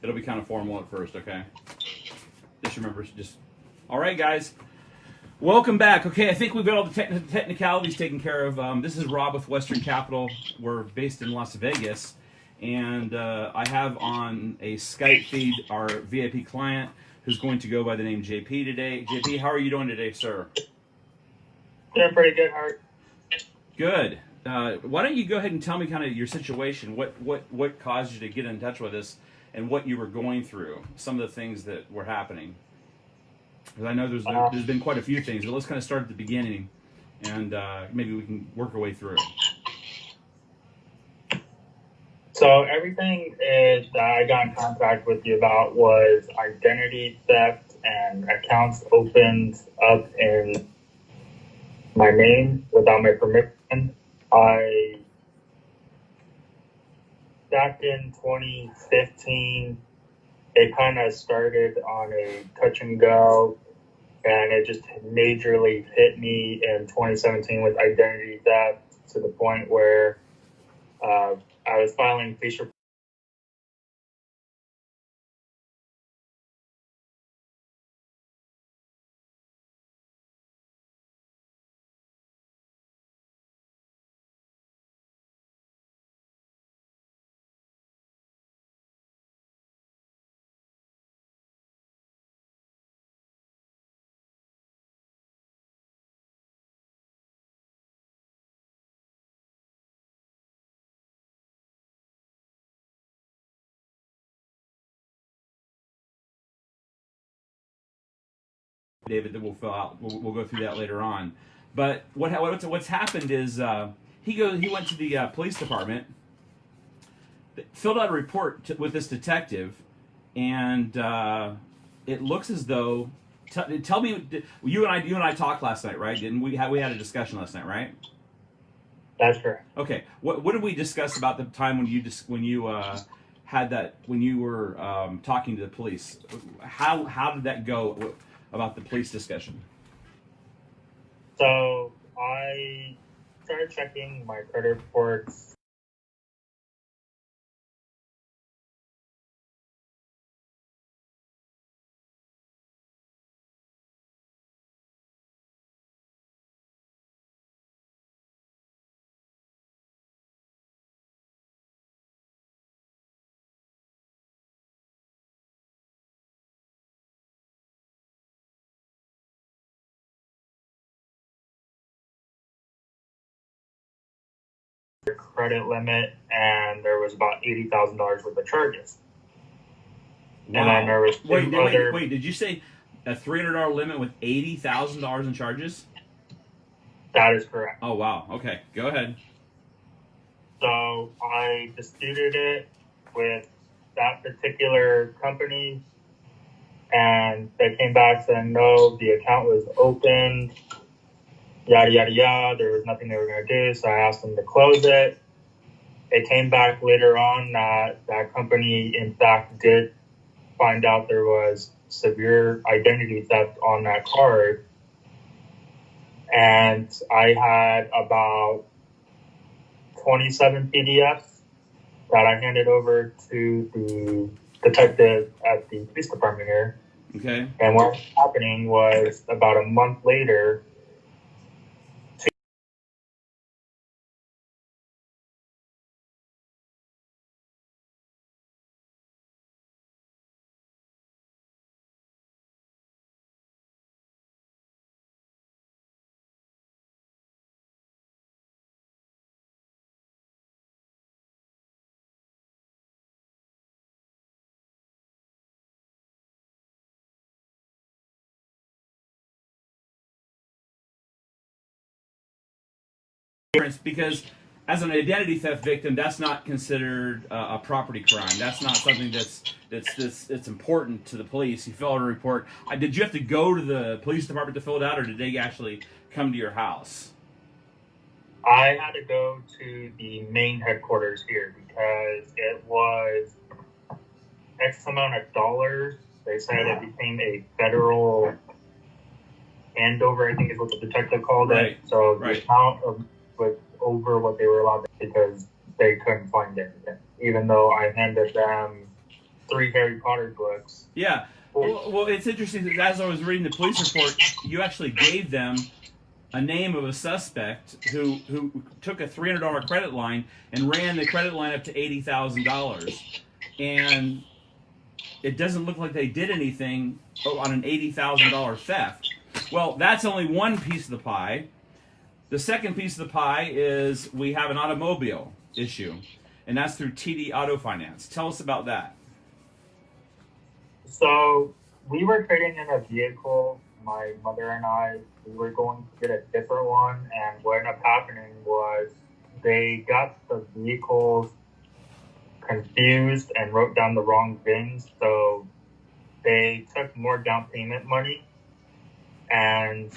It'll be kind of formal at first, okay? Just remember, all right, guys. Welcome back. Okay, I think we've got all the technicalities taken care of. This is Rob with Western Capital. We're based in Las Vegas, and I have on a Skype feed our VIP client who's going to go by the name JP today. JP, how are you doing today, sir? Doing pretty good, Hart. Good. Why don't you go ahead and tell me kind of your situation, what caused you to get in touch with us, and what you were going through, some of the things that were happening. Because I know there's been quite a few things, but let's kind of start at the beginning, and maybe we can work our way through it. So everything that I got in contact with you about was identity theft and accounts opened up in my name without my permission. Back in 2015, it kind of started on a touch and go, and it just majorly hit me in 2017 with identity theft to the point where I was filing police reports. David, that we'll fill out. We'll go through that later on. But what's happened is he went to the police department, filled out a report with this detective, and it looks as though. Tell me, you and I talked last night, right? Didn't we? We had a discussion last night, right? That's correct. Okay. What did we discuss about the time when you were talking to the police? How did that go about the police discussion? So I started checking my credit reports. Credit limit, and there was about $80,000 worth of charges. Wow. And then there was wait, did you say a $300 limit with $80,000 in charges? That is correct. Oh wow. Okay, go ahead. So I disputed it with that particular company, and they came back saying no, the account was opened. Yada, yada, yada. There was nothing they were going to do, so I asked them to close it. It came back later on that that company, in fact, did find out there was severe identity theft on that card. And I had about 27 PDFs that I handed over to the detective at the police department here. Okay. And what was happening was about a month later, because as an identity theft victim, that's not considered a property crime. That's not something that's important to the police. You fill out a report. Did you have to go to the police department to fill it out, or did they actually come to your house? I had to go to the main headquarters here because it was X amount of dollars. They said it became a federal handover, I think is what the detective called it. So the amount was over what they were allowed to, because they couldn't find anything. Even though I handed them 3 Harry Potter books. Yeah. Well, it's interesting that as I was reading the police report, you actually gave them a name of a suspect who took a $300 credit line and ran the credit line up to $80,000, and it doesn't look like they did anything on an $80,000 theft. Well, that's only one piece of the pie. The second piece of the pie is we have an automobile issue, and that's through TD Auto Finance. Tell us about that. So we were trading in a vehicle, my mother and I. We were going to get a different one, and what ended up happening was they got the vehicles confused and wrote down the wrong VINs. So they took more down payment money, and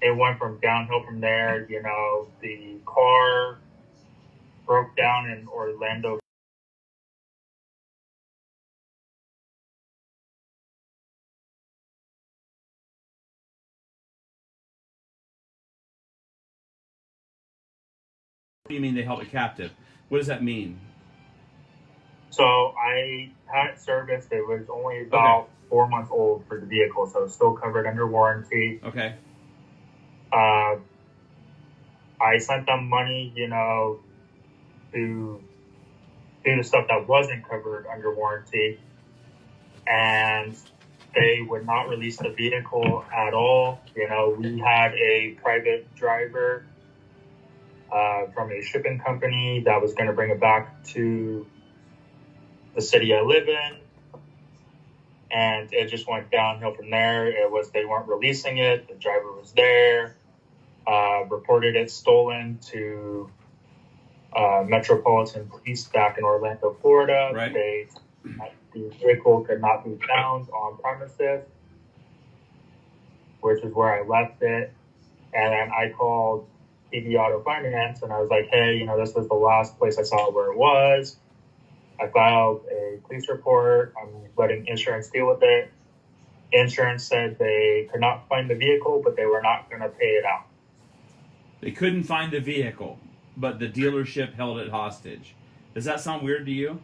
it went from downhill from there. You know, the car broke down in Orlando. What do you mean they held it captive? What does that mean? So I had it serviced. It was only about 4 months old for the vehicle, so it's still covered under warranty. Okay. I sent them money, you know, to do the stuff that wasn't covered under warranty, and they would not release the vehicle at all. You know, we had a private driver from a shipping company that was going to bring it back to the city I live in, and it just went downhill from there. They weren't releasing it. The driver was there, reported it stolen to Metropolitan Police back in Orlando, Florida. Right. The vehicle could not be found on premises, which is where I left it. And then I called TD Auto Finance, and I was like, hey, you know, this was the last place I saw where it was. I filed a police report. I'm letting insurance deal with it. Insurance said they could not find the vehicle, but they were not going to pay it out. They couldn't find the vehicle, but the dealership held it hostage. Does that sound weird to you?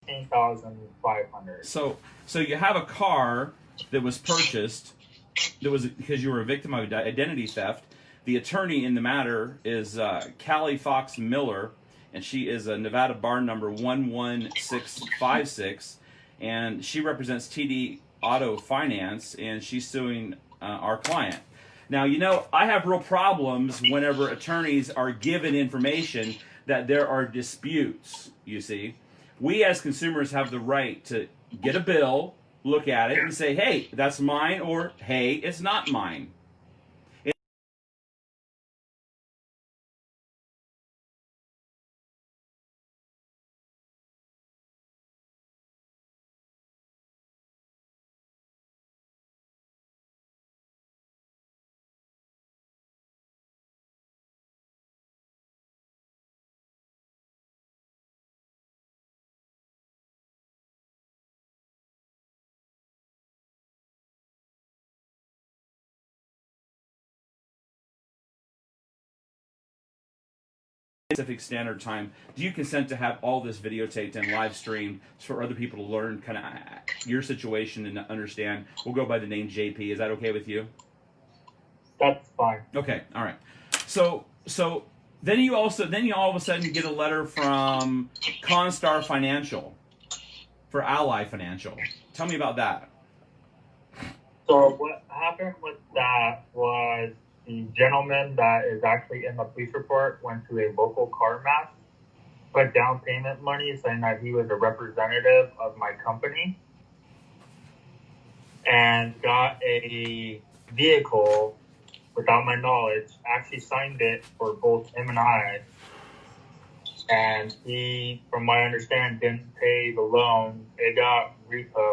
$15,500. So you have a car that was purchased that was because you were a victim of identity theft. The attorney in the matter is Callie Fox Miller, and she is a Nevada bar number 11656, and she represents TD Auto Finance, and she's suing our client. Now, you know, I have real problems whenever attorneys are given information that there are disputes, you see. We as consumers have the right to get a bill, look at it, and say, hey, that's mine, or hey, it's not mine. Pacific Standard Time. Do you consent to have all this videotaped and live streamed for other people to learn kind of your situation and understand? We'll go by the name JP. Is that okay with you? That's fine. Okay. All right. So then you all of a sudden get a letter from Constar Financial for Ally Financial. Tell me about that. So what happened with that was the gentleman that is actually in the police report went to a local car match, put down payment money saying that he was a representative of my company, and got a vehicle without my knowledge, actually signed it for both him and I, and he, from my understanding, didn't pay the loan. It got repo.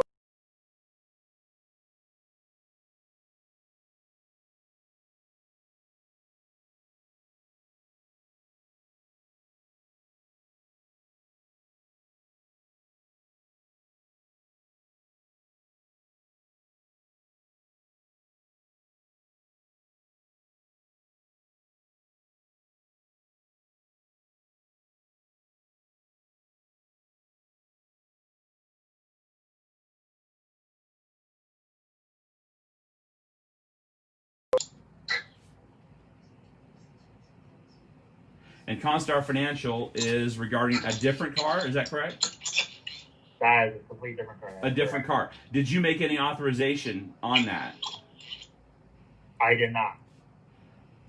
And Constar Financial is regarding a different car. Is that correct? That is a completely different car. A different car. Did you make any authorization on that? I did not.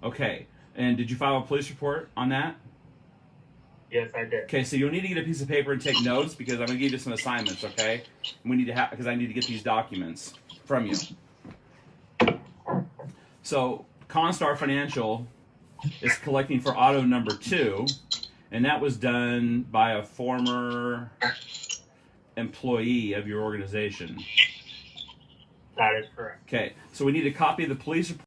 Okay. And did you file a police report on that? Yes, I did. Okay, so you'll need to get a piece of paper and take notes because I'm going to give you some assignments, okay? We need to have, because I need to get these documents from you. So, Constar Financial is collecting for auto number 2, and that was done by a former employee of your organization. That is correct. Okay, so we need a copy of the police report.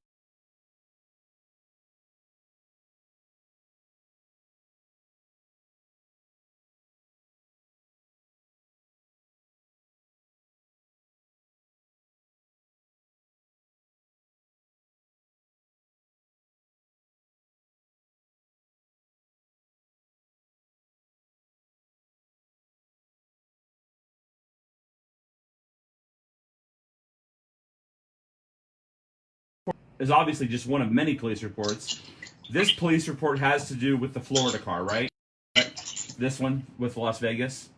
Is obviously just one of many police reports. This police report has to do with the Florida car, right? This one with Las Vegas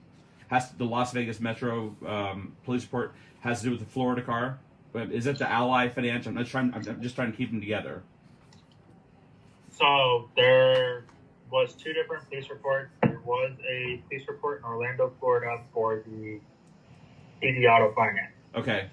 the Las Vegas Metro police report has to do with the Florida car. Is it the Ally Financial? I'm just trying to keep them together. So there was 2 different police reports. There was a police report in Orlando, Florida for the PD Auto Finance. Okay.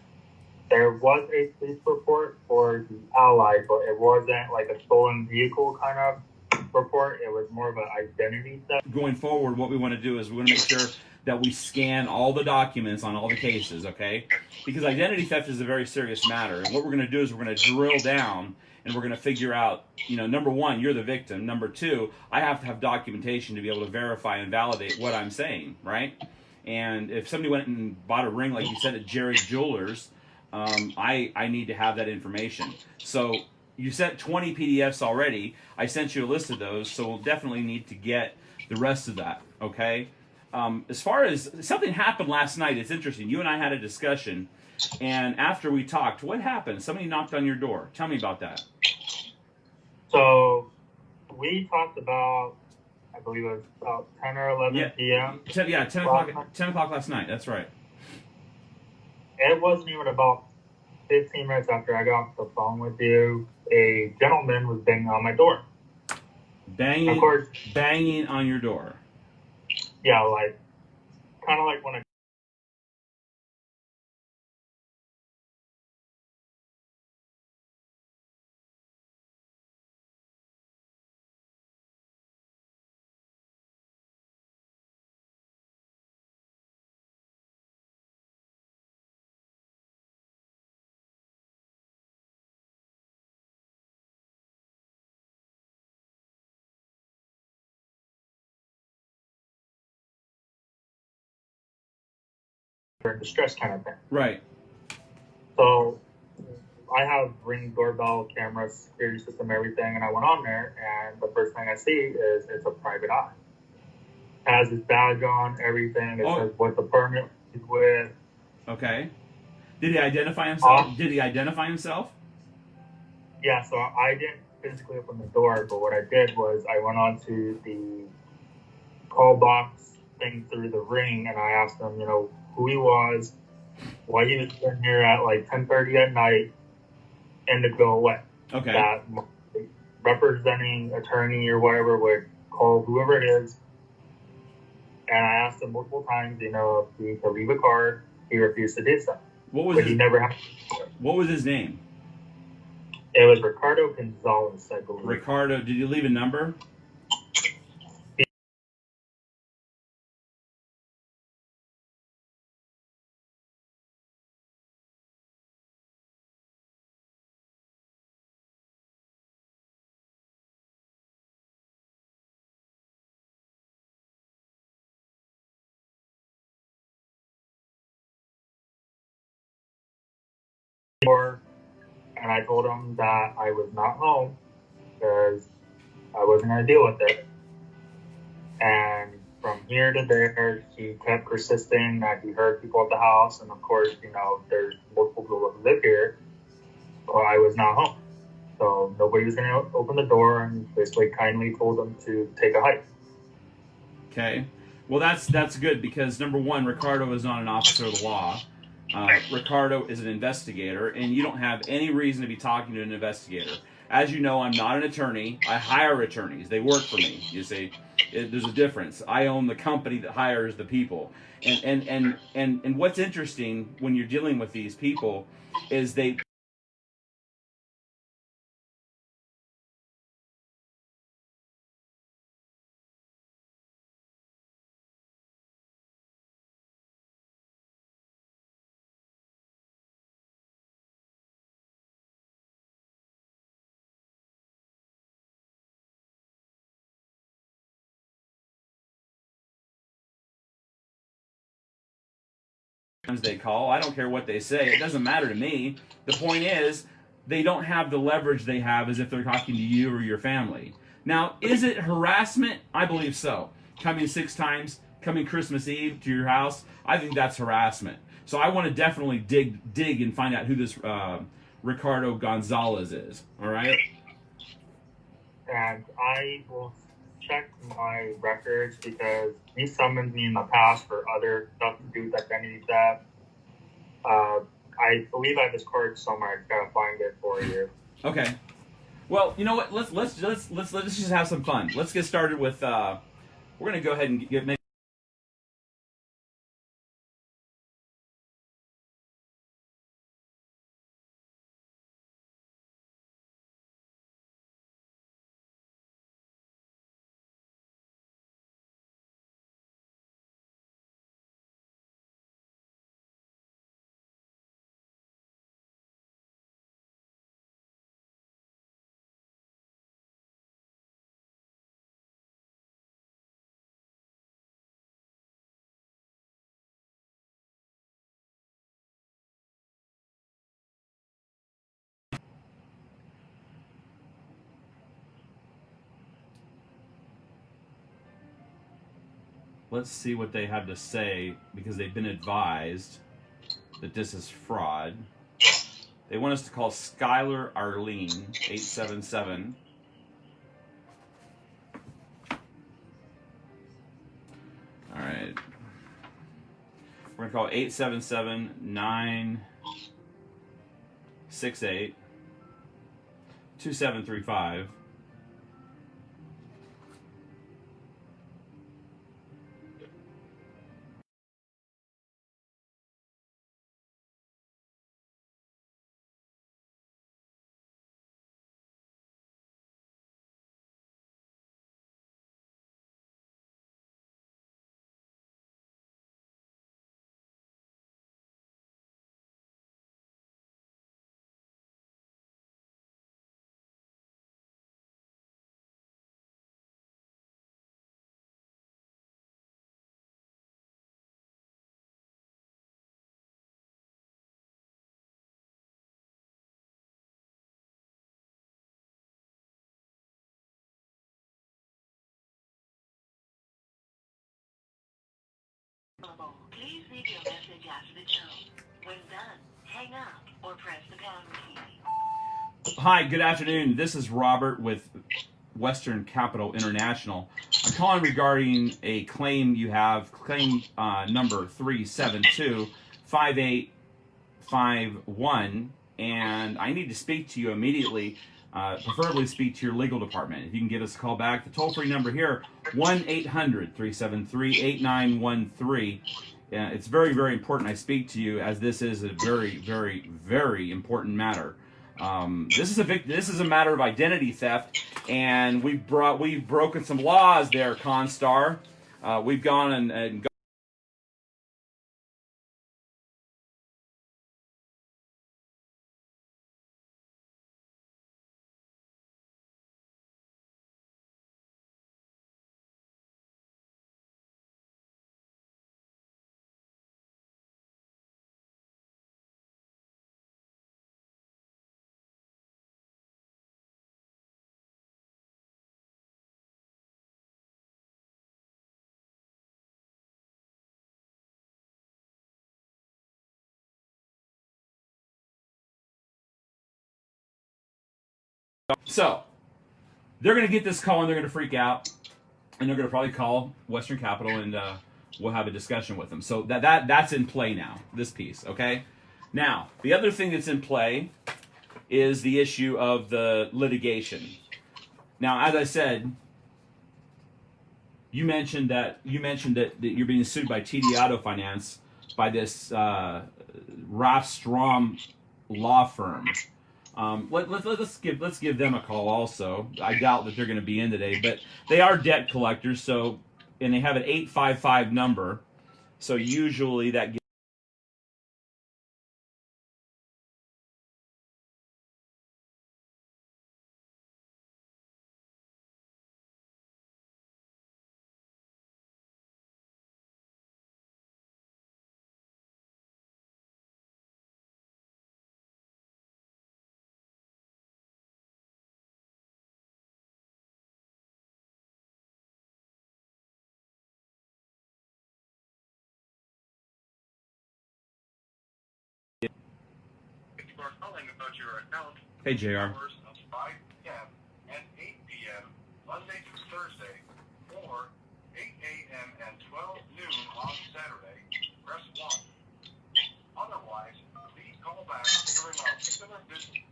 There was a police report for the Ally, but it wasn't like a stolen vehicle kind of report. It was more of an identity theft. Going forward, what we want to do is we want to make sure that we scan all the documents on all the cases, okay? Because identity theft is a very serious matter. And what we're going to do is we're going to drill down and we're going to figure out, number 1, you're the victim. Number 2, I have to have documentation to be able to verify and validate what I'm saying, right? And if somebody went and bought a ring, like you said, at Jerry's Jewelers, I need to have that information. So you sent 20 PDFs already. I sent you a list of those, so we'll definitely need to get the rest of that, okay? As far as something happened last night, it's interesting. You and I had a discussion, and after we talked, what happened? Somebody knocked on your door. Tell me about that. So we talked about, I believe it was about 10 or 11 p.m. 10 o'clock last night. That's right. It wasn't even about 15 minutes after I got off the phone with you. A gentleman was banging on my door. Banging on your door. Yeah, like, kind of like when I in distress kind of thing. Right. So I have Ring doorbell cameras, security system, everything, and I went on there, and the first thing I see is it's a private eye. Has his badge on, everything. It says what the permit is with. Okay. Did he identify himself? Yeah, so I didn't physically open the door, but what I did was I went on to the call box thing through the Ring, and I asked him, who he was, why he was sitting here at like 10:30 at night, and to go away. Okay. That representing attorney or whatever would call whoever it is. And I asked him multiple times, if he could leave a card. He refused to do so. What was his name? It was Ricardo Gonzalez, I believe. Ricardo, did you leave a number? door, and I told him that I was not home because I wasn't going to deal with it. And from here to there, he kept persisting that he heard people at the house. And of course, there's multiple people that live here. So I was not home. So nobody was going to open the door, and basically kindly told him to take a hike. Okay. Well, that's good because number one, Ricardo is not an officer of the law. Ricardo is an investigator, and you don't have any reason to be talking to an investigator. As you know, I'm not an attorney. I hire attorneys. They work for me. You see, there's a difference. I own the company that hires the people. And what's interesting when you're dealing with these people is they they call. I don't care what they say. It doesn't matter to me. The point is, they don't have the leverage they have as if they're talking to you or your family. Now, is it harassment? I believe so. Coming 6 times, coming Christmas Eve to your house, I think that's harassment. So I want to definitely dig and find out who this Ricardo Gonzalez is. All right. And I will check my records because he summoned me in the past for other stuff to do with identity theft. I believe I have his card somewhere. I gotta find it for you. Okay. Well, you know what? Let's just have some fun. Let's get started with. We're gonna go ahead and make. Let's see what they have to say because they've been advised that this is fraud. They want us to call Skylar Arlene 877. All right. We're gonna call 877-968-2735. Please leave your message after the tone. When done, hang up or press the pound key. Hi, good afternoon. This is Robert with Western Capital International. I'm calling regarding a claim you have, claim number 372-5851, and I need to speak to you immediately, preferably speak to your legal department. If you can give us a call back, the toll-free number here, 1-800-373-8913. It's very, very important I speak to you as this is a very, very, very important matter. This is a matter of identity theft, and we've broken some laws there, Constar. We've gone and So they're going to get this call and they're going to freak out, and they're going to probably call Western Capital, and we'll have a discussion with them. So that's in play now. This piece, okay. Now the other thing that's in play is the issue of the litigation. Now, as I said, you mentioned that you're being sued by TD Auto Finance by this Ralph Strom law firm. Let's give them a call also. I doubt that they're going to be in today, but they are debt collectors. So, and they have an 855 number. So usually that gives. You are calling about your account. Hey, JR. Hours of 5 p.m. and 8 p.m. Monday through Thursday, or 8 a.m. and 12 noon on Saturday. Press 1. Otherwise, please call back during our regular business.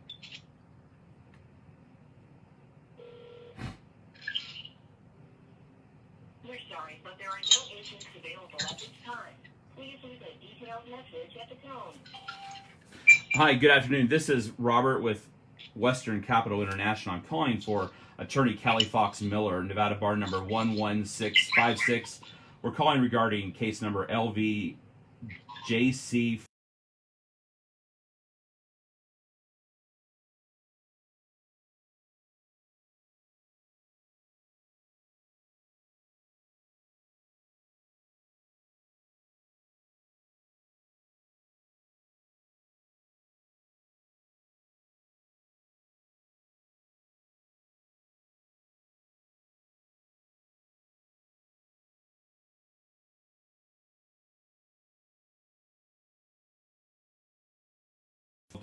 We're sorry, but there are no agents available at this time. Please leave a detailed message at the tone. Hi, good afternoon. This is Robert with Western Capital International. I'm calling for attorney Callie Fox Miller, Nevada bar number 11656. We're calling regarding case number LVJC.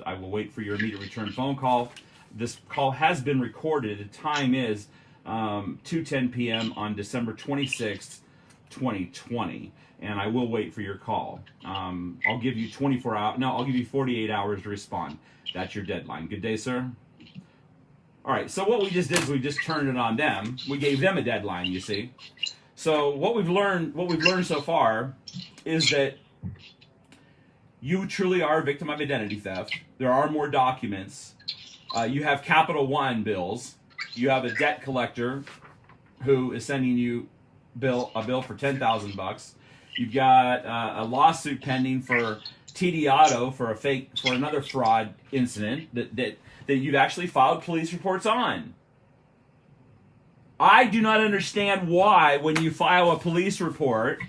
I will wait for your immediate return phone call. This call has been recorded. The time is 2:10 p.m. on December 26th, 2020, and I will wait for your call. I'll give you 24 hours. No, I'll give you 48 hours to respond. That's your deadline. Good day, sir. All right. So what we just did is we just turned it on them. We gave them a deadline. You see. So what we've learned so far is that you truly are a victim of identity theft. There are more documents. You have Capital One bills. You have a debt collector who is sending you a bill for $10,000. You've got a lawsuit pending for TD Auto for another fraud incident that you've actually filed police reports on. I do not understand why, when you file a police report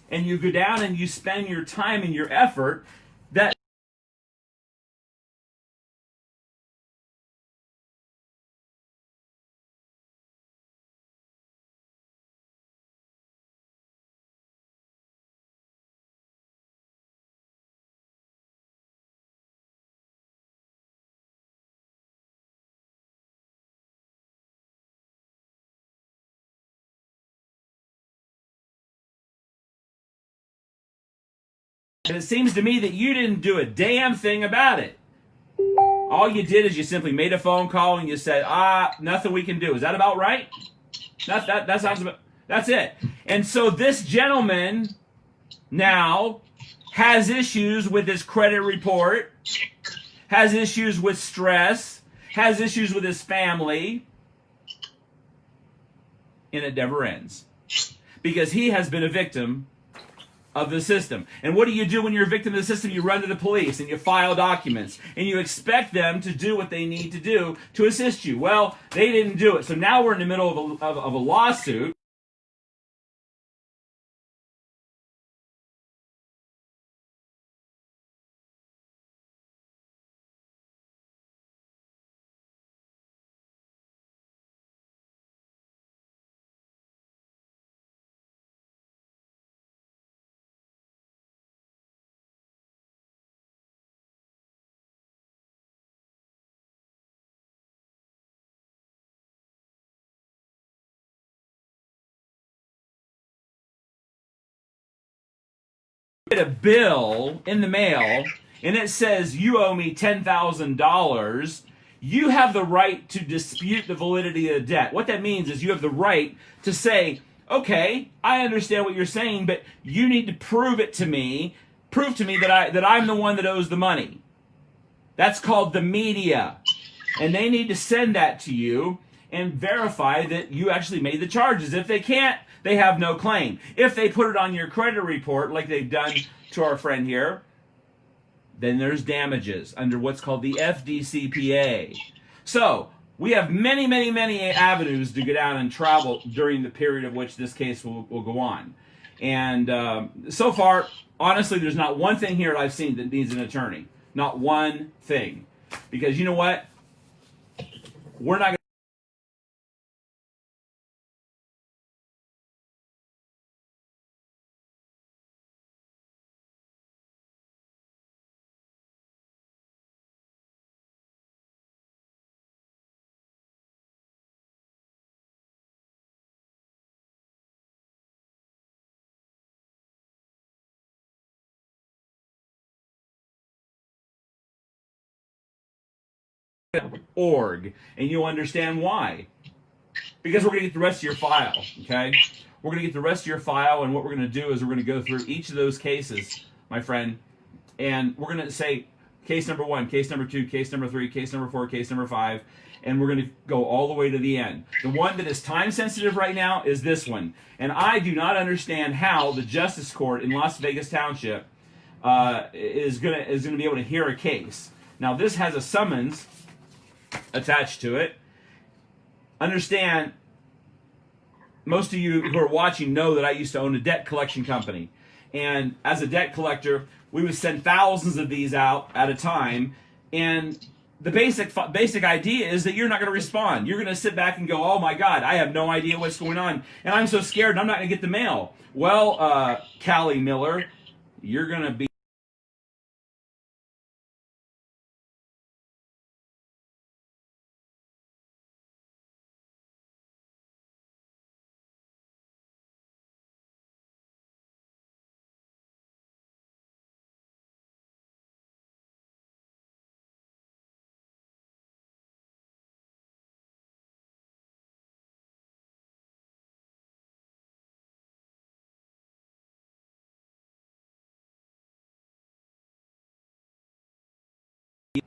and you go down and you spend your time and your effort, that it seems to me that you didn't do a damn thing about it. All you did is you simply made a phone call and you said, nothing we can do. Is that about right? That sounds about, that's it. And so this gentleman now has issues with his credit report, has issues with stress, has issues with his family, and it never ends. Because he has been a victim of the system. And what do you do when you're a victim of the system? You run to the police and you file documents and you expect them to do what they need to do to assist you. Well, they didn't do it. So now we're in the middle of a lawsuit. get a bill in the mail and it says you owe me $10,000, you have the right to dispute the validity of the debt. What that means is you have the right to say, okay, I understand what you're saying, but you need to prove it to me. Prove to me that I'm the one that owes the money. That's called the media. And they need to send that to you and verify that you actually made the charges. If they can't, they have no claim. If they put it on your credit report, like they've done to our friend here, then there's damages under what's called the FDCPA. So, we have many, many, many avenues to get out and travel during the period of which this case will go on. And so far, honestly, there's not one thing here I've seen that needs an attorney. Not one thing. Because you know what? We're not going to org, and you'll understand why. Because we're going to get the rest of your file, okay? We're going to get the rest of your file, and what we're going to do is we're going to go through each of those cases, my friend, and we're going to say case number 1, case number 2, case number 3, case number 4, case number 5, and we're going to go all the way to the end. The one that is time sensitive right now is this one, and I do not understand how the Justice Court in Las Vegas Township is going to be able to hear a case. Now, this has a summons attached to it. Understand, most of you who are watching know that I used to own a debt collection company. And as a debt collector, we would send thousands of these out at a time. And the basic idea is that you're not going to respond. You're going to sit back and go, oh my God, I have no idea what's going on. And I'm so scared and I'm not going to get the mail. Well, Callie Miller, you're going to be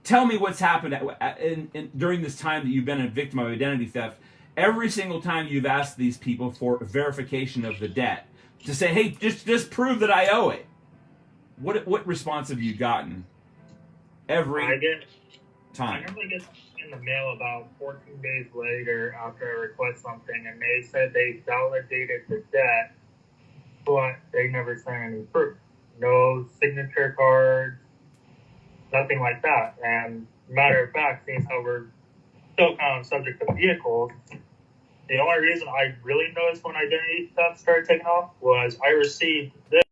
tell me what's happened during this time that you've been a victim of identity theft. Every single time you've asked these people for verification of the debt, to say, hey, just prove that I owe it. What response have you gotten? Every time. I normally get in the mail about 14 days later after I request something, and they said they validated the debt, but they never sent any proof. No signature cards, nothing like that. And matter of fact, seeing how we're still kind of subject to vehicles, the only reason I really noticed when identity theft started taking off was I received this.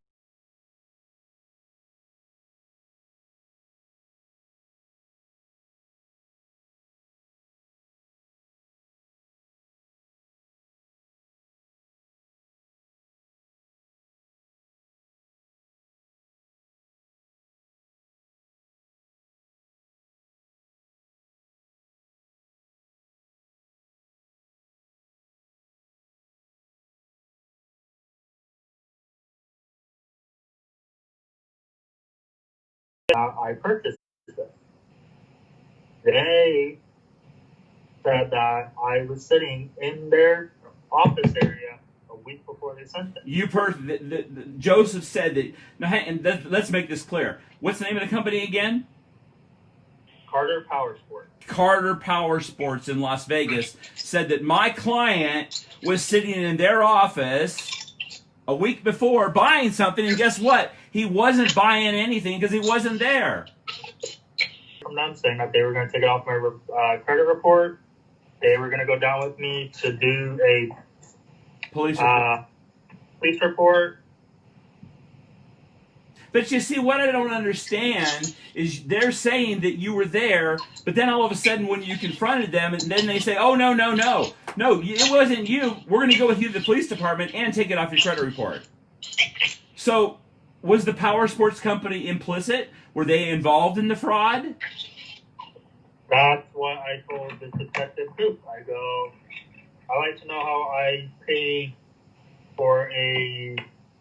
I purchased this. They said that I was sitting in their office area a week before they sent it. Joseph said that. Now, and let's make this clear. What's the name of the company again? Carter Power Sports. Carter Power Sports in Las Vegas said that my client was sitting in their office a week before buying something, and guess what? He wasn't buying anything because he wasn't there. From them saying that they were going to take it off my credit report. They were going to go down with me to do a police report. But you see, what I don't understand is they're saying that you were there, but then all of a sudden when you confronted them, and then they say, oh, no, it wasn't you. We're going to go with you to the police department and take it off your credit report. So was the power sports company implicit? Were they involved in the fraud? That's what I told the detective too. I go, I like to know how I paid for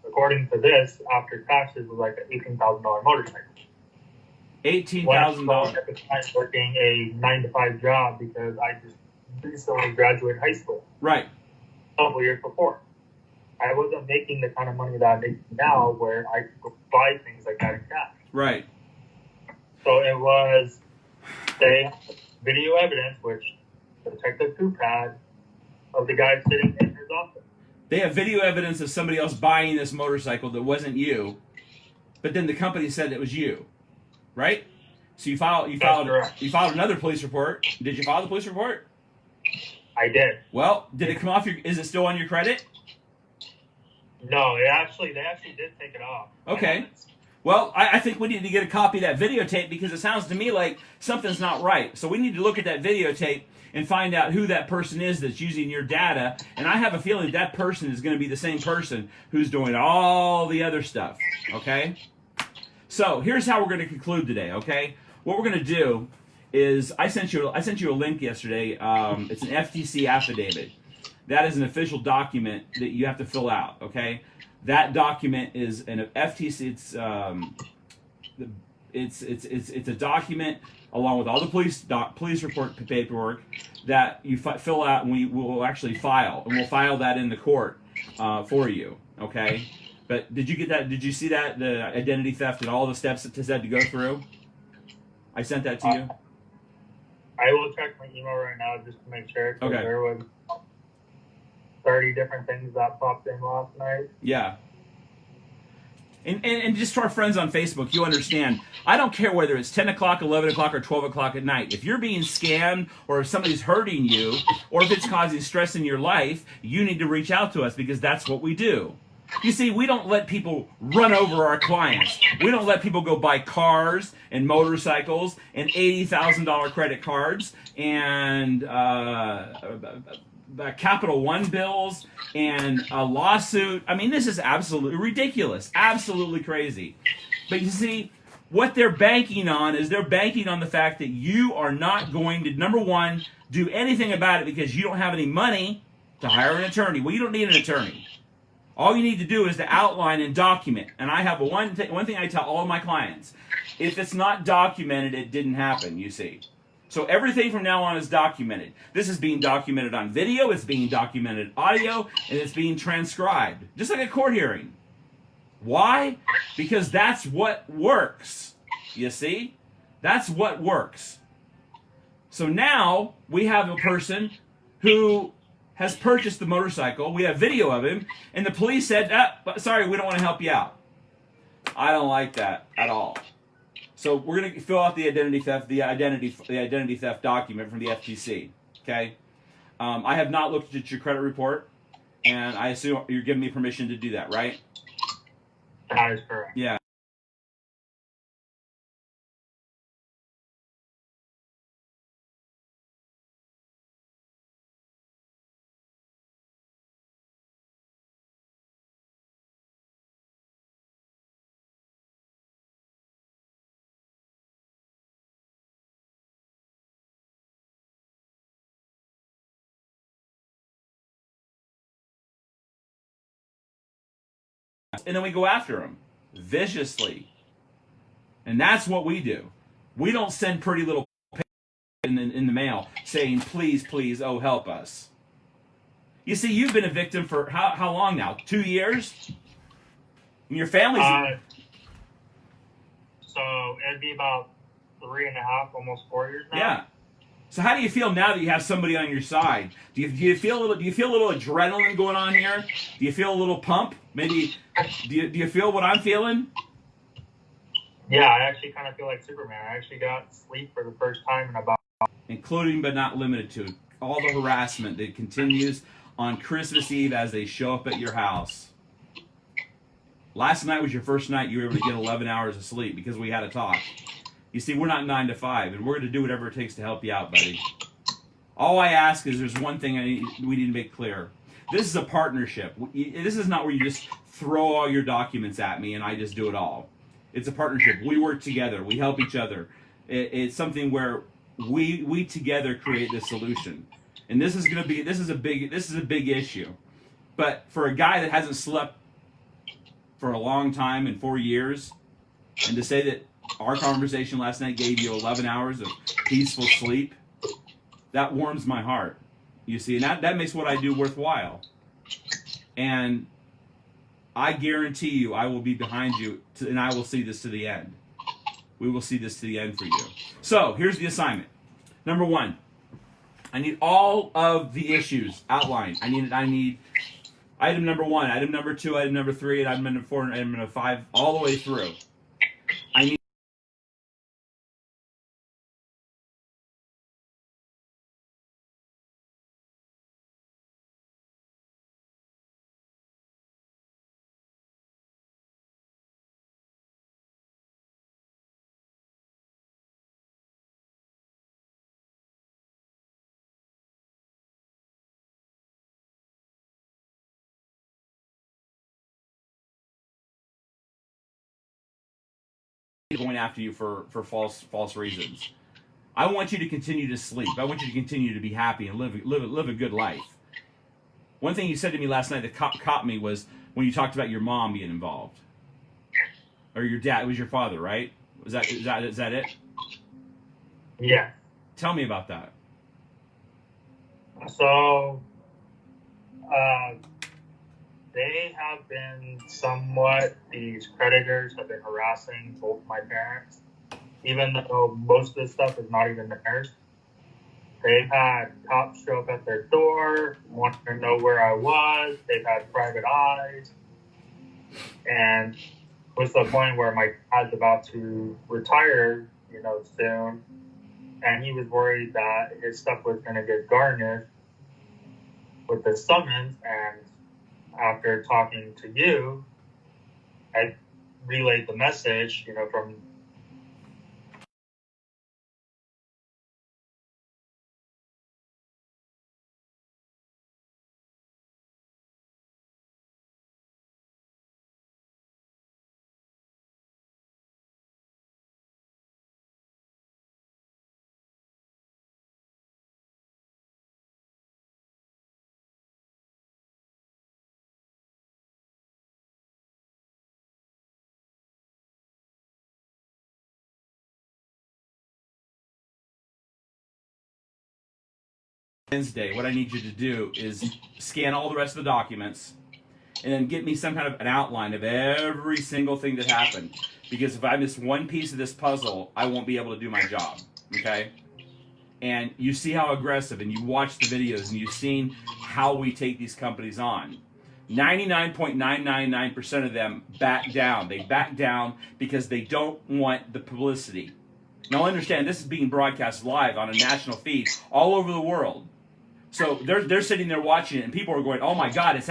according to this, after taxes, was like an $18,000 motorcycle. $18,000. At the time, working a 9-to-5 job because I just recently graduated high school. Right. A couple years before. I wasn't making the kind of money that I'm making now where I could buy things like that in cash. Right. So it was, they had video evidence, which Detective Coop had, of the guy sitting in his office. They have video evidence of somebody else buying this motorcycle that wasn't you, but then the company said it was you, right? So you filed another police report. Did you file the police report? I did. Well, did it come off is it still on your credit? No, they actually did take it off. Okay. Well, I think we need to get a copy of that videotape because it sounds to me like something's not right. So we need to look at that videotape and find out who that person is that's using your data. And I have a feeling that person is going to be the same person who's doing all the other stuff. Okay? So here's how we're going to conclude today. Okay? What we're going to do is I sent you a link yesterday. It's an FTC affidavit. That is an official document that you have to fill out. Okay? That document is an FTC. It's a document along with all the police report paperwork that you fill out, and we will actually file, and we'll file that in the court for you. Okay. But did you get that? Did you see that the identity theft and all the steps that it had to go through? I sent that to you. I will check my email right now just to make sure. Okay. There was 30 different things that popped in last night. Yeah. And just to our friends on Facebook, you understand, I don't care whether it's 10 o'clock, 11 o'clock, or 12 o'clock at night. If you're being scammed or if somebody's hurting you or if it's causing stress in your life, you need to reach out to us because that's what we do. You see, we don't let people run over our clients. We don't let people go buy cars and motorcycles and $80,000 credit cards and Capital One bills and a lawsuit. I mean, this is absolutely ridiculous, absolutely crazy. But you see, what they're banking on is they're banking on the fact that you are not going to, number one, do anything about it because you don't have any money to hire an attorney. Well, you don't need an attorney. All you need to do is to outline and document. And I have one thing I tell all of my clients. If it's not documented, it didn't happen, you see. So everything from now on is documented. This is being documented on video, it's being documented audio, and it's being transcribed. Just like a court hearing. Why? Because that's what works. You see? That's what works. So now we have a person who has purchased the motorcycle. We have video of him, and the police said, sorry, we don't want to help you out. I don't like that at all. So we're going to fill out the identity theft document from the FTC. Okay, I have not looked at your credit report, and I assume you're giving me permission to do that, right? That is correct. Yeah. And then we go after them viciously. And that's what we do. We don't send pretty little in the mail saying, please, please, oh, help us. You see, you've been a victim for how long now? 2 years? And your family's... So it'd be about 3.5, almost 4 years now. Yeah. So how do you feel now that you have somebody on your side? Do you feel a little adrenaline going on here? Do you feel a little pump? Maybe do you feel what I'm feeling? Yeah, I actually kind of feel like Superman. I actually got sleep for the first time in about... Including but not limited to all the harassment that continues on Christmas Eve as they show up at your house. Last night was your first night you were able to get 11 hours of sleep because we had a talk. You see, we're not 9 to 5, and we're going to do whatever it takes to help you out, buddy. All I ask is there's one thing we need to make clear. This is a partnership. This is not where you just throw all your documents at me and I just do it all. It's a partnership. We work together. We help each other. It's something where we together create this solution. And this is a big issue. But for a guy that hasn't slept for a long time, in 4 years, and to say that our conversation last night gave you 11 hours of peaceful sleep, that warms my heart. You see, and that makes what I do worthwhile. And I guarantee you, I will be behind you, and I will see this to the end. We will see this to the end for you. So, here's the assignment. Number 1, I need all of the issues outlined. I need item number 1, item number 2, item number 3, and item number 4, and item number 5, all the way through. I need going after you for false reasons. I want you to continue to sleep. I want you to continue to be happy and live a good life. One thing you said to me last night that caught me was when you talked about your mom being involved, or your dad. It was your father, right? Is that it? Yeah. Tell me about that. So, they have been these creditors have been harassing both my parents, even though most of this stuff is not even theirs. They've had cops show up at their door, wanting to know where I was. They've had private eyes. And it was the point where my dad's about to retire, soon. And he was worried that his stuff was going to get garnished with the summons. And after talking to you, I relayed the message, from Wednesday, what I need you to do is scan all the rest of the documents and then get me some kind of an outline of every single thing that happened. Because if I miss one piece of this puzzle, I won't be able to do my job. Okay? And you see how aggressive, and you watch the videos, and you've seen how we take these companies on. 99.999% of them back down. They back down because they don't want the publicity. Now understand, this is being broadcast live on a national feed all over the world. So they're sitting there watching it, and people are going, "Oh my God, it's."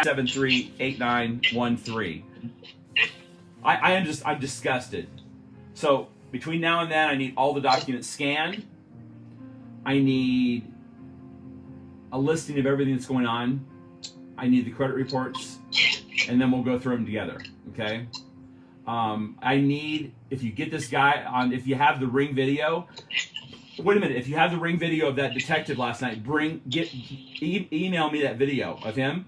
Seven 38913. I'm disgusted. So between now and then, I need all the documents scanned. I need a listing of everything that's going on. I need the credit reports, and then we'll go through them together. Okay. I need, if you get this guy on, if you have the Ring video. Wait a minute. If you have the Ring video of that detective last night, email me that video of him.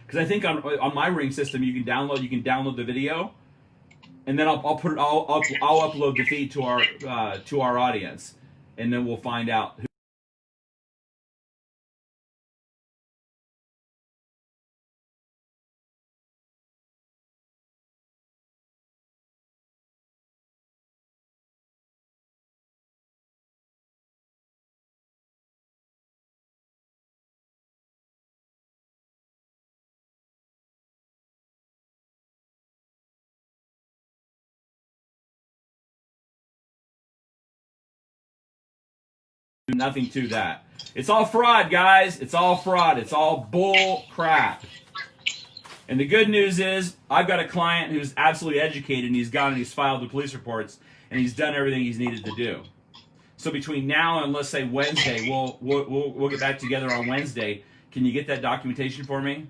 Because I think on my Ring system you can download the video, and then I'll upload the feed to our audience, and then we'll find out who nothing to that. It's all fraud, guys. It's all fraud. It's all bull crap. And the good news is, I've got a client who's absolutely educated, and he's gone and he's filed the police reports, and he's done everything he's needed to do. So between now and let's say Wednesday, we'll get back together on Wednesday. Can you get that documentation for me?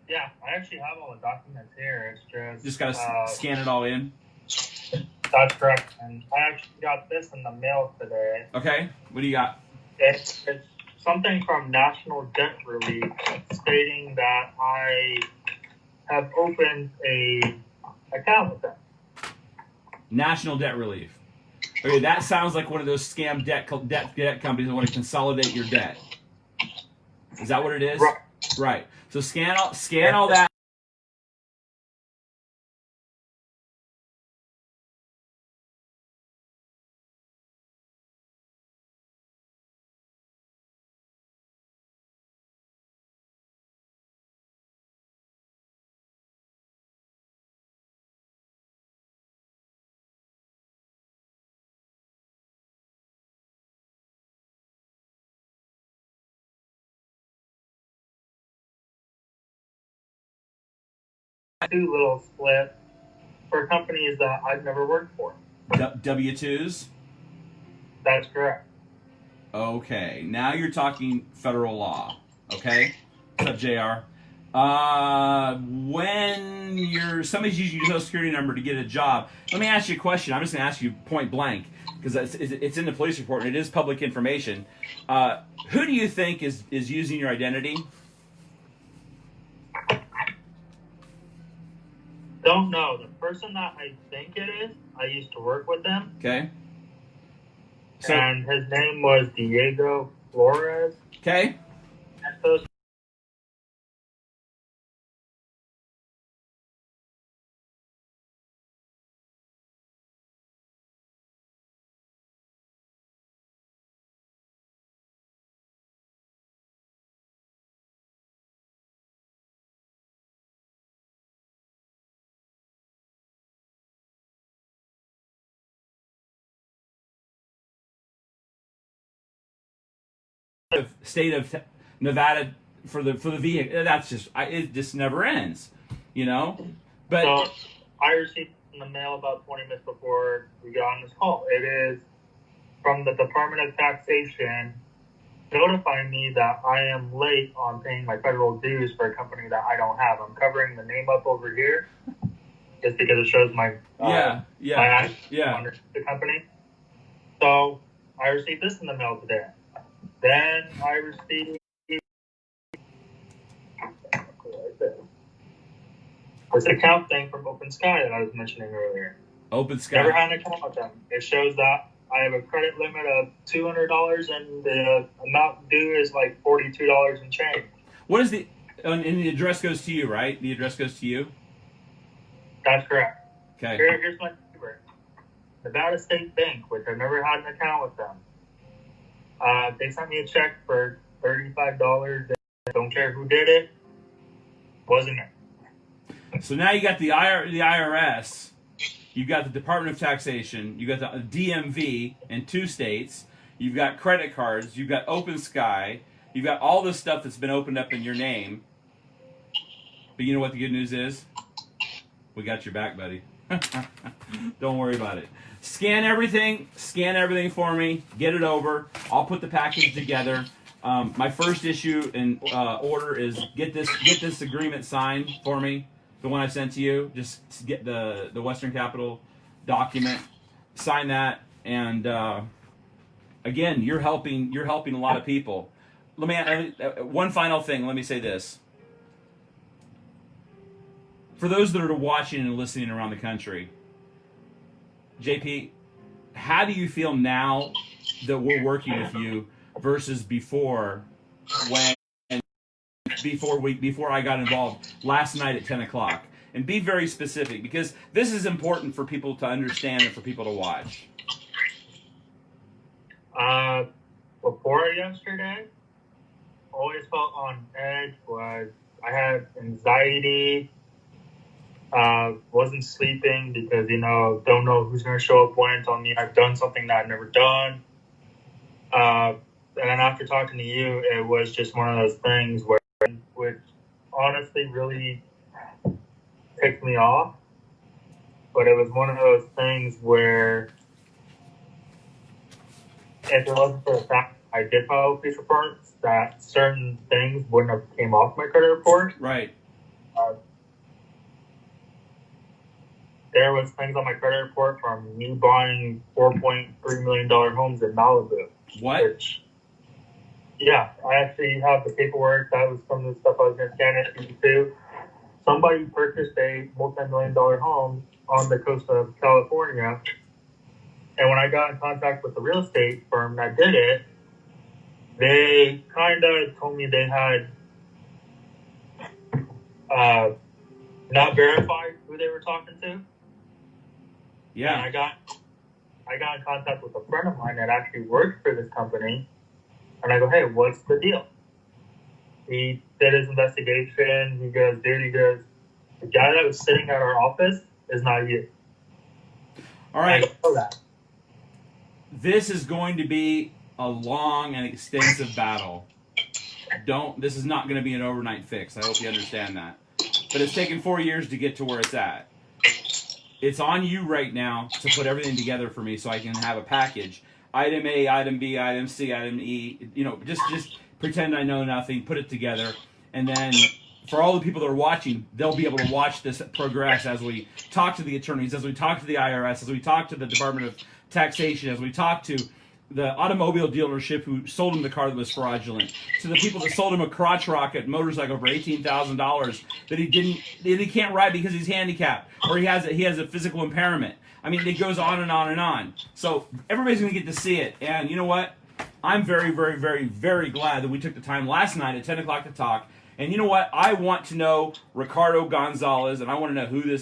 Yeah, I actually have all the documents here. It's Just got to scan it all in. That's correct. And I actually got this in the mail today. Okay, what do you got? It's something from National Debt Relief stating that I have opened a account with them. National Debt Relief. Okay, that sounds like one of those scam debt companies that want to consolidate your debt. Is that what it is? Right. Right. So scan all that. Two little slips for companies that I've never worked for. W-2s? That's correct. Okay, now you're talking federal law. Okay? What's up, JR? When somebody's using your social security number to get a job, let me ask you a question. I'm just going to ask you point blank, because it's in the police report and it is public information. Who do you think is using your identity? Don't know. The person that I think it is, I used to work with them. Okay. So, And his name was Diego Flores. okay. State of Nevada for the vehicle. That's just it just never ends, you know. But So I received in the mail about 20 minutes before we got on this call. It is from the Department of Taxation notifying me that I am late on paying my federal dues for a company that I don't have. I'm covering the name up over here just because it shows my my address under the company. So I received this in the mail today. Then I received this account thing from Open Sky that I was mentioning earlier. Open Sky. Never had an account with them. It shows that I have a credit limit of $200 and the amount due is like $42 and change. What is and the address goes to you, right? The address goes to you? That's correct. Okay. Here's my favorite. Nevada State Bank, which I've never had an account with them. They sent me a check for $35. Don't care who did it. Wasn't it? So now you got the IRS, you've got the Department of Taxation, you've got the DMV in 2 states, you've got credit cards, you've got Open Sky, you've got all this stuff that's been opened up in your name. But you know what the good news is? We got your back, buddy. Don't worry about it. Scan everything for me, get it over. I'll put the package together. My first issue and order is get this agreement signed for me. The one I sent to you, just get the Western Capital document, sign that, and again, you're helping a lot of people. Let me one final thing. Let me say this: for those that are watching and listening around the country, JP, how do you feel now that we're working with you versus before before I got involved last night at 10 o'clock? And be very specific, because this is important for people to understand and for people to watch. Before yesterday, always felt on edge. I had anxiety. Wasn't sleeping because, don't know who's going to show up when, telling me I've done something that I've never done. And then after talking to you, it was just one of those things where, which honestly really ticked me off. But it was one of those things where if it wasn't for the fact I did file police reports, that certain things wouldn't have came off my credit report. Right. There was things on my credit report from me buying $4.3 million homes in Malibu. What? Which, yeah, I actually have the paperwork. That was some of the stuff I was going to scan it to. Somebody purchased a multi-million-dollar home on the coast of California. And when I got in contact with the real estate firm that did it, they kind of told me they had not verified who they were talking to. Yeah. And I got in contact with a friend of mine that actually worked for this company. And I go, hey, what's the deal? He did his investigation. He goes, the guy that was sitting at our office is not you. All right. I know that. This is going to be a long and extensive battle. This is not going to be an overnight fix. I hope you understand that. But it's taken 4 years to get to where it's at. It's on you right now to put everything together for me so I can have a package. Item A, item B, item C, item E. Just pretend I know nothing, put it together, and then for all the people that are watching, they'll be able to watch this progress as we talk to the attorneys, as we talk to the IRS, as we talk to the Department of Taxation, as we talk to the automobile dealership who sold him the car that was fraudulent, to the people that sold him a crotch rocket motorcycle for $18,000 that he can't ride because he's handicapped or he has a physical impairment. I mean, it goes on and on and on. So everybody's going to get to see it. And you know what? I'm very, very, very, very glad that we took the time last night at 10 o'clock to talk. And you know what? I want to know Ricardo Gonzalez, and I want to know who this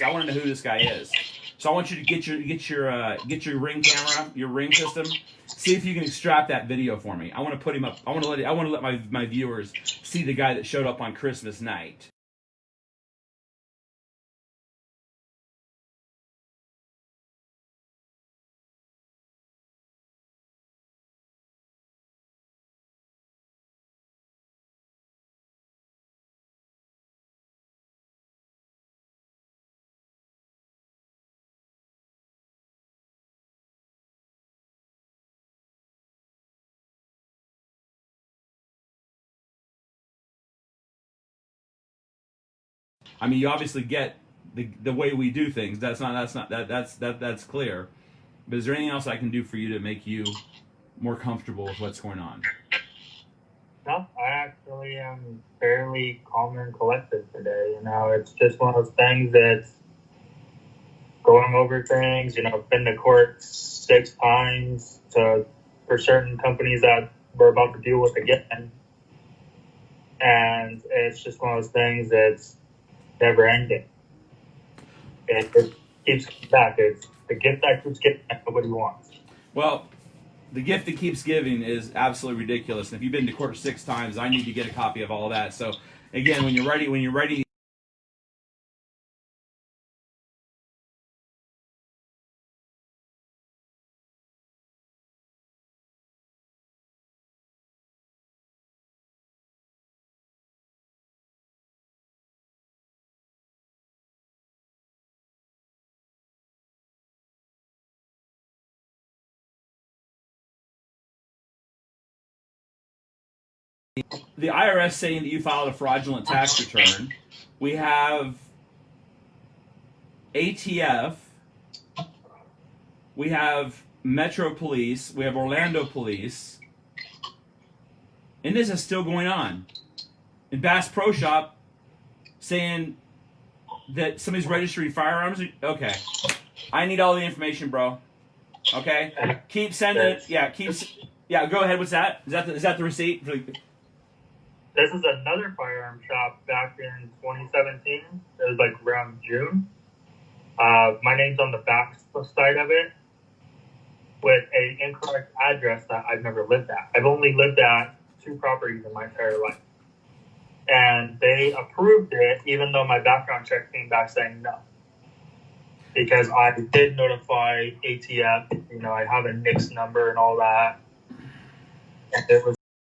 guy is. So I want you to get your Ring camera, your Ring system. See if you can extract that video for me. I want to put him up. I want to let my viewers see the guy that showed up on Christmas night. I mean, you obviously get the way we do things. That's clear. But is there anything else I can do for you to make you more comfortable with what's going on? No, I actually am fairly calm and collected today. It's just one of those things that's going over things. Been to court 6 times for certain companies that we're about to deal with again. And it's just one of those things that's never ending. It keeps back. It's the gift that keeps getting that nobody wants. Well, the gift that keeps giving is absolutely ridiculous. And if you've been to court 6 times, I need to get a copy of all of that. So again, when you're ready. The IRS saying that you filed a fraudulent tax return. We have ATF. We have Metro Police. We have Orlando Police. And this is still going on. And Bass Pro Shop saying that somebody's registering firearms. Okay. I need all the information, bro. Okay? Keep sending it. Yeah, go ahead. What's that? Is that the receipt? This is another firearm shop back in 2017. It was like around June. My name's on the back side of it with an incorrect address that I've never lived at. I've only lived at 2 properties in my entire life. And they approved it even though my background check came back saying no. Because I did notify ATF, I have a NICS number and all that. it was